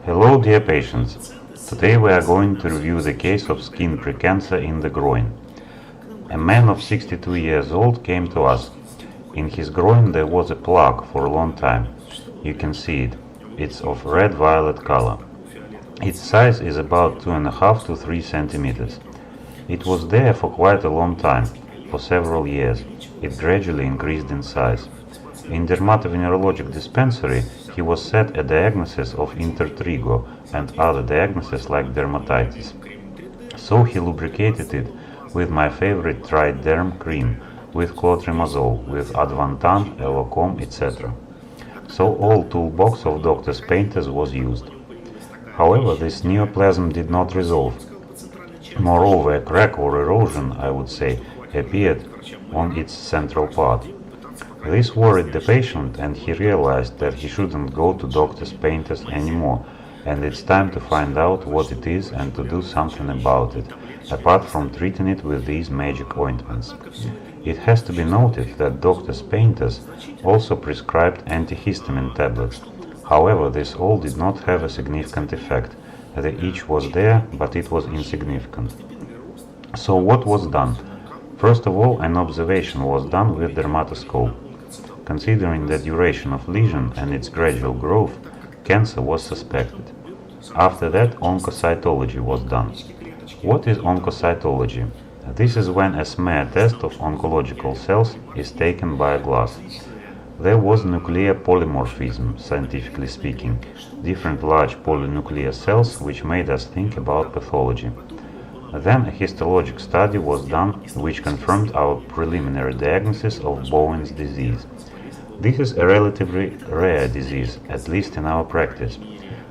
Hello dear patients, today we are going to review the case of skin precancer in the groin. A man of 62 years old came to us. In his groin there was a plaque for a long time. You can see it. It's of red-violet color. Its size is about 2.5 to 3 centimeters. It was there for quite a long time, for several years. It gradually increased in size. In dermatovenerologic dispensary, he was set a diagnosis of intertrigo and other diagnoses like dermatitis. So he lubricated it with my favorite triderm cream, with clotrimazol, with advantan, elocom, etc. So all toolbox of doctor's painters was used. However, this neoplasm did not resolve. Moreover, a crack or erosion, I would say, appeared on its central part. This worried the patient, and he realized that he shouldn't go to doctor's painters anymore, and it's time to find out what it is and to do something about it, apart from treating it with these magic ointments. It has to be noted that doctor's painters also prescribed antihistamine tablets. However, this all did not have a significant effect. The itch was there, but it was insignificant. So what was done? First of all, an observation was done with dermatoscope. Considering the duration of lesion and its gradual growth, cancer was suspected. After that, oncocytology was done. What is oncocytology? This is when a smear test of oncological cells is taken by a glass. There was nuclear polymorphism, scientifically speaking, different large polynuclear cells which made us think about pathology. Then a histologic study was done which confirmed our preliminary diagnosis of Bowen's disease. This is a relatively rare disease, at least in our practice,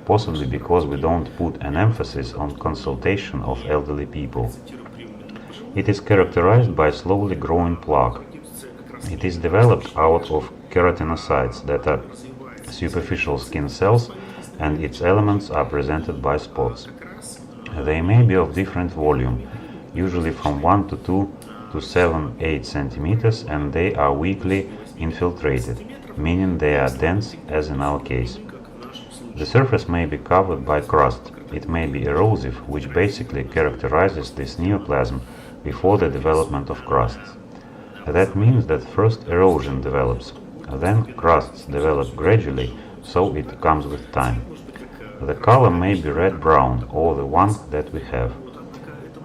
possibly because we don't put an emphasis on consultation of elderly people. It is characterized by slowly growing plaque. It is developed out of keratinocytes that are superficial skin cells, and its elements are presented by spots. They may be of different volume, usually from 1 to 2 to 7-8 centimeters, and they are weakly infiltrated, meaning they are dense as in our case. The surface may be covered by crust. It may be erosive, which basically characterizes this neoplasm before the development of crusts. That means that first erosion develops, then crusts develop gradually, so it comes with time. The color may be red-brown, or the one that we have.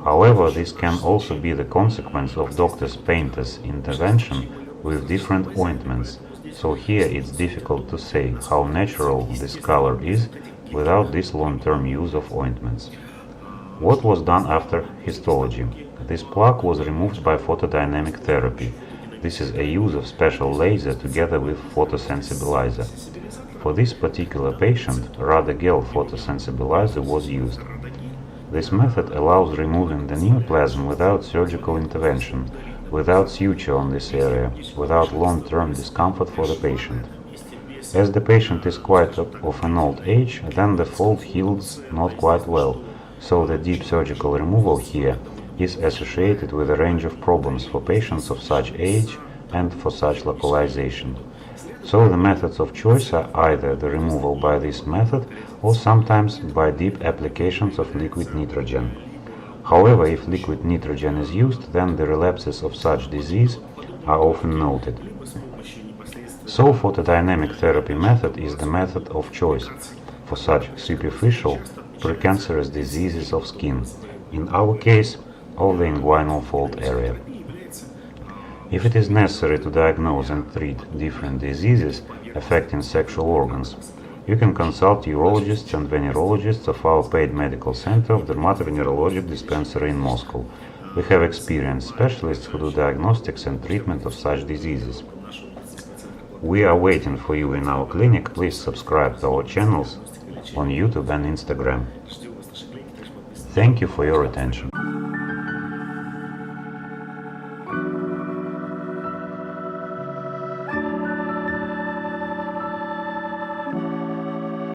However, this can also be the consequence of doctor's painters' intervention with different ointments, so here it's difficult to say how natural this color is without this long-term use of ointments. What was done after histology? This plaque was removed by photodynamic therapy. This is a use of special laser together with photosensibilizer. For this particular patient, Radagel photosensibilizer was used. This method allows removing the neoplasm without surgical intervention, without suture on this area, without long-term discomfort for the patient. As the patient is quite of an old age, then the fold heals not quite well, so the deep surgical removal here is associated with a range of problems for patients of such age and for such localization. So the methods of choice are either the removal by this method or sometimes by deep applications of liquid nitrogen. However, if liquid nitrogen is used, then the relapses of such disease are often noted. So photodynamic therapy method is the method of choice for such superficial precancerous diseases of skin, in our case, of the inguinal fold area. If it is necessary to diagnose and treat different diseases affecting sexual organs, you can consult urologists and venerologists of our paid medical center of dermatovenerologic dispensary in Moscow. We have experienced specialists who do diagnostics and treatment of such diseases. We are waiting for you in our clinic. Please subscribe to our channels on YouTube and Instagram. Thank you for your attention.